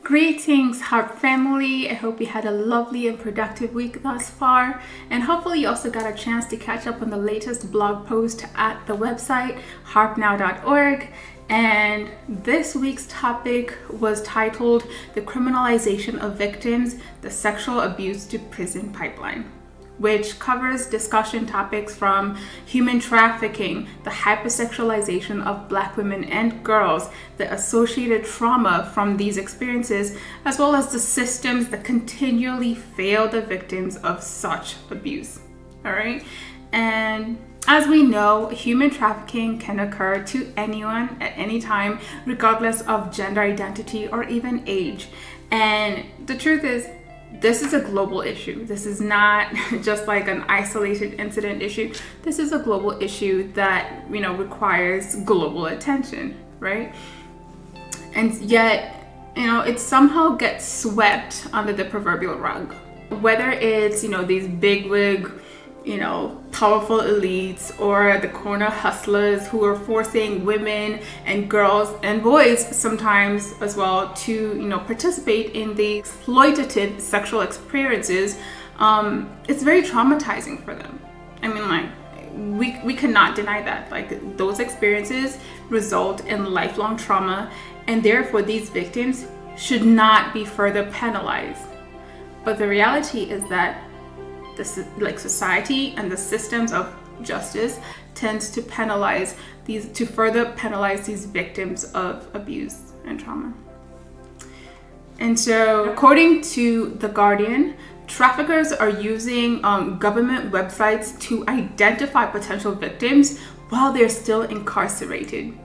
Greetings, Harp family. I hope you had a lovely and productive week thus far, and hopefully you also got a chance to catch up on the latest blog post at the website harpnow.org. And this week's topic was titled "The Criminalization of Victims, the Sexual Abuse to Prison Pipeline," which covers discussion topics from human trafficking, the hypersexualization of Black women and girls, the associated trauma from these experiences, as well as the systems that continually fail the victims of such abuse. All right. And as we know, human trafficking can occur to anyone at any time, regardless of gender identity or even age. And the truth is, this is a global issue. This is not just like an isolated incident issue. This is a global issue that, requires global attention, right? And yet, it somehow gets swept under the proverbial rug. Whether it's, these bigwig, powerful elites, or the corner hustlers who are forcing women and girls and boys sometimes as well to, participate in the exploitative sexual experiences, it's very traumatizing for them. I mean, we cannot deny that. Like, those experiences result in lifelong trauma, and therefore these victims should not be further penalized. But the reality is that society and the systems of justice tends to further penalize these victims of abuse and trauma. And so, according to The Guardian, traffickers are using government websites to identify potential victims while they're still incarcerated.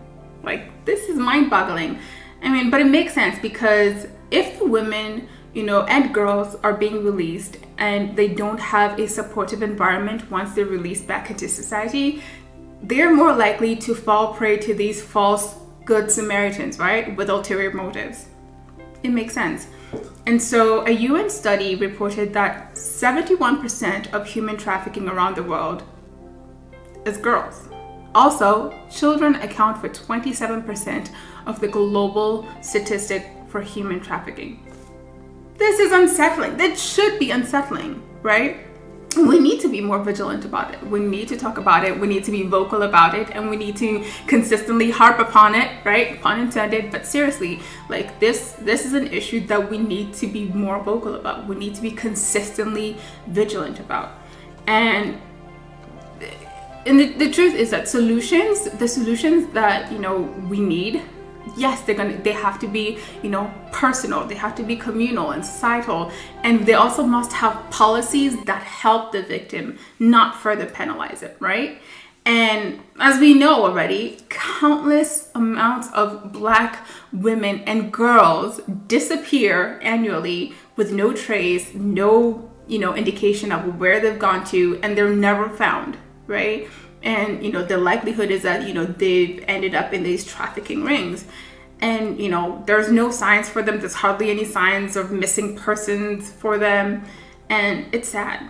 Like, this is mind-boggling. I mean, but it makes sense, because if the women and girls are being released and they don't have a supportive environment once they're released back into society, they're more likely to fall prey to these false good Samaritans, right? With ulterior motives. It makes sense. And so a UN study reported that 71% of human trafficking around the world is girls. Also, children account for 27% of the global statistic for human trafficking. This is unsettling. That should be unsettling, right? We need to be more vigilant about it. We need to talk about it. We need to be vocal about it, and we need to consistently harp upon it, right? Pun intended. But seriously, like, this is an issue that we need to be more vocal about. We need to be consistently vigilant about. And the truth is that the solutions that we need, yes, they have to be, personal, they have to be communal and societal, and they also must have policies that help the victim, not further penalize it, right? And as we know already, countless amounts of Black women and girls disappear annually with no trace, no, indication of where they've gone to, and they're never found, right? And, the likelihood is that, they've ended up in these trafficking rings. And, there's no signs for them. There's hardly any signs of missing persons for them. And it's sad.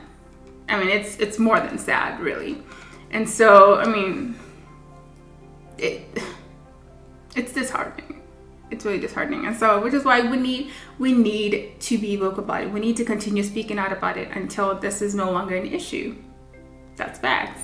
I mean, it's more than sad, really. And so, I mean, it's disheartening. It's really disheartening. And so, which is why we need to be vocal about it. We need to continue speaking out about it until this is no longer an issue. That's facts.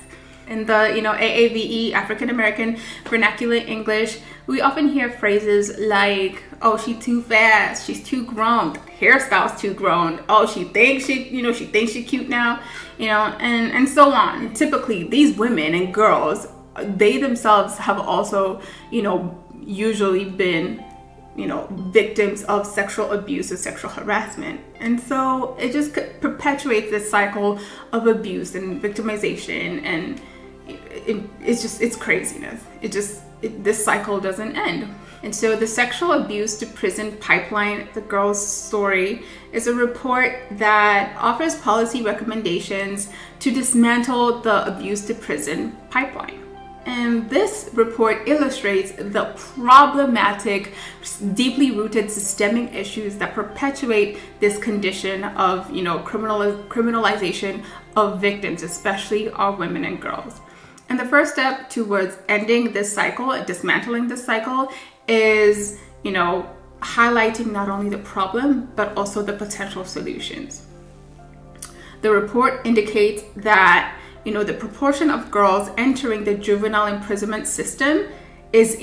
In the AAVE, African American Vernacular English, we often hear phrases like, "Oh, she's too fast, she's too grown, hairstyle's too grown, oh, she thinks she's cute now," and so on. Typically, these women and girls, they themselves have also, usually been, victims of sexual abuse or sexual harassment. And so it just perpetuates this cycle of abuse and victimization, and it's craziness. This cycle doesn't end. And so the Sexual Abuse to Prison Pipeline, The Girl's Story, is a report that offers policy recommendations to dismantle the abuse to prison pipeline. And this report illustrates the problematic, deeply rooted systemic issues that perpetuate this condition of, criminalization of victims, especially our women and girls. And the first step towards ending this cycle, dismantling this cycle, is, highlighting not only the problem, but also the potential solutions. The report indicates that, the proportion of girls entering the juvenile imprisonment system is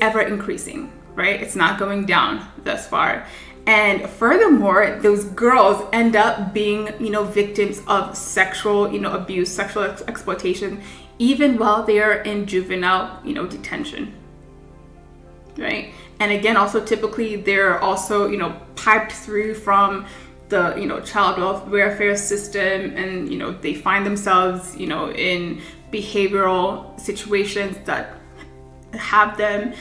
ever increasing, right? It's not going down thus far. And furthermore, those girls end up being, victims of sexual, abuse, sexual exploitation, even while they are in juvenile, detention, right? And again, also typically they're also, piped through from the, child welfare system, and, they find themselves, in behavioral situations that have them,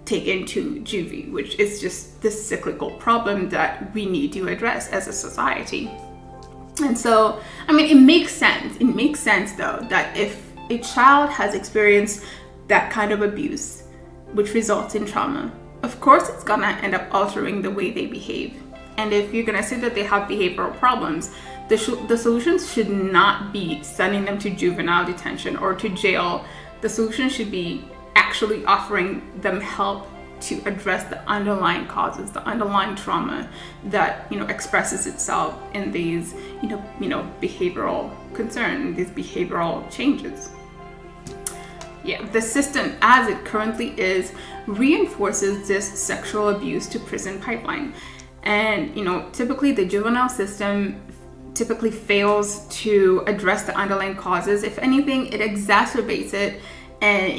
taken to juvie, which is just this cyclical problem that we need to address as a society. And so, it makes sense. It makes sense though, that if a child has experienced that kind of abuse, which results in trauma, of course it's gonna end up altering the way they behave. And if you're gonna say that they have behavioral problems, the solutions should not be sending them to juvenile detention or to jail. The solution should be actually offering them help to address the underlying causes, the underlying trauma that expresses itself in these behavioral concerns, these behavioral changes. Yeah, the system as it currently is reinforces this sexual abuse to prison pipeline. And typically the juvenile system typically fails to address the underlying causes. If anything, it exacerbates it, and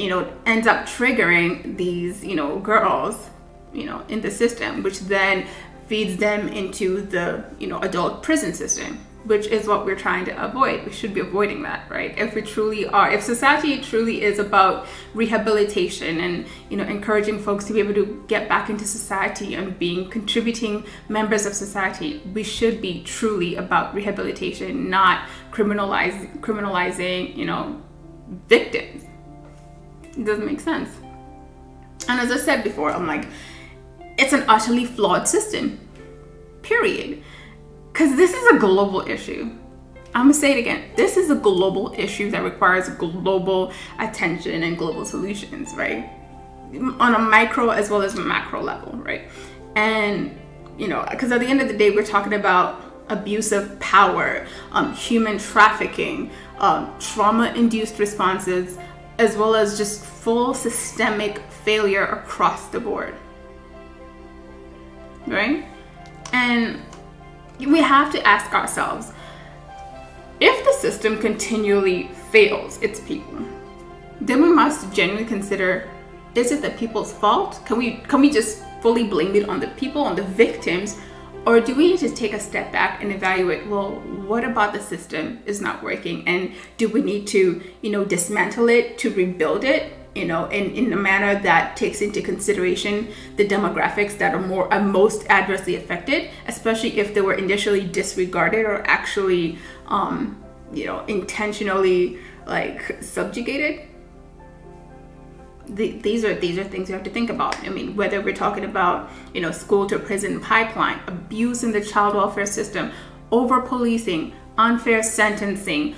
ends up triggering these girls in the system, which then feeds them into the adult prison system, which is what we're trying to avoid. We should be avoiding that, right? If society truly is about rehabilitation and encouraging folks to be able to get back into society and being contributing members of society, we should be truly about rehabilitation, not criminalizing victims. It doesn't make sense. And as I said before, I'm like, it's an utterly flawed system, period. Because this is a global issue. I'm gonna say it again. This is a global issue that requires global attention and global solutions, right? On a micro as well as a macro level, right? And, because at the end of the day, we're talking about abuse of power, human trafficking, trauma-induced responses, as well as just full systemic failure across the board, right? And we have to ask ourselves, if the system continually fails its people, then we must genuinely consider, is it the people's fault? Can we just fully blame it on the people, on the victims? Or do we need to take a step back and evaluate, well, what about the system is not working? And do we need to, dismantle it to rebuild it, in a manner that takes into consideration the demographics that are most adversely affected, especially if they were initially disregarded or actually, intentionally subjugated? These are things you have to think about. Whether we're talking about, school to prison pipeline, abuse in the child welfare system, over policing, unfair sentencing,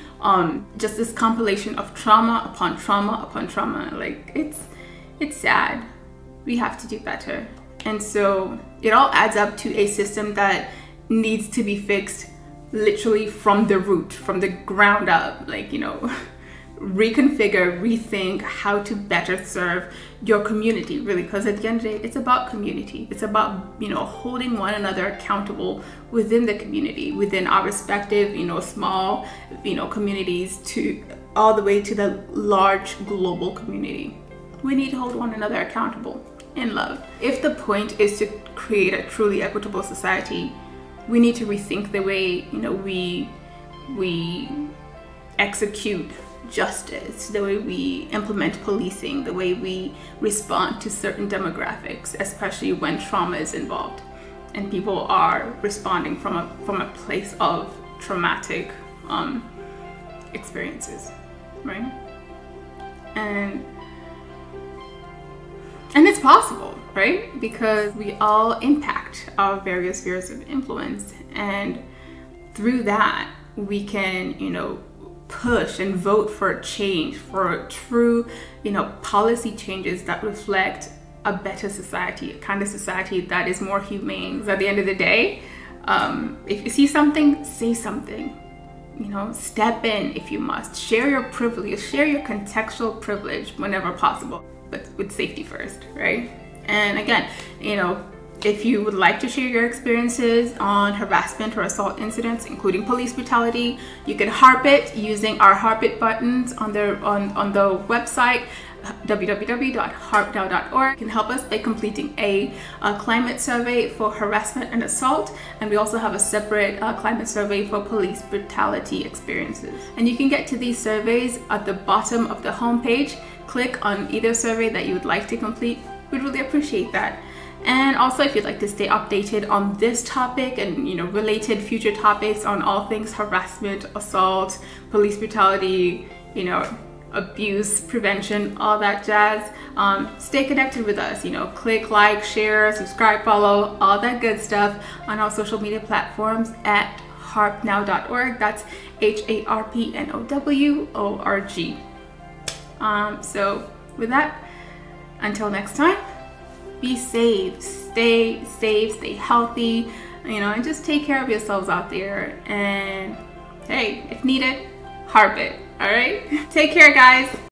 just this compilation of trauma upon trauma upon trauma. It's sad. We have to do better. And so it all adds up to a system that needs to be fixed literally from the root, from the ground up. Reconfigure, rethink how to better serve your community, really, because at the end of the day, it's about community. It's about holding one another accountable within the community, within our respective small communities, to all the way to the large global community. We need to hold one another accountable in love. If the point is to create a truly equitable society, we need to rethink the way we execute justice, the way we implement policing, the way we respond to certain demographics, especially when trauma is involved and people are responding from a place of traumatic experiences, right? And it's possible, right? Because we all impact our various spheres of influence, and through that we can push and vote for change, for true policy changes that reflect a better society, a kind of society that is more humane. Because at the end of the day, if you see something, say something. You know, step in if you must. Share your privilege, share your contextual privilege whenever possible, but with safety first, right? And again, you know, if you would like to share your experiences on harassment or assault incidents, including police brutality, you can harp it using our harp it buttons on the website www.harpnow.org. You can help us by completing a climate survey for harassment and assault, and we also have a separate climate survey for police brutality experiences. And you can get to these surveys at the bottom of the homepage. Click on either survey that you would like to complete. We'd really appreciate that. And also, if you'd like to stay updated on this topic and, you know, related future topics on all things harassment, assault, police brutality, you know, abuse prevention, all that jazz, stay connected with us. You know, click like, share, subscribe, follow, all that good stuff on our social media platforms at harpnow.org. That's HARPNOWORG. So with that, until next time, be safe, stay healthy, you know, and just take care of yourselves out there. And hey, if needed, harp it. All right, take care, guys.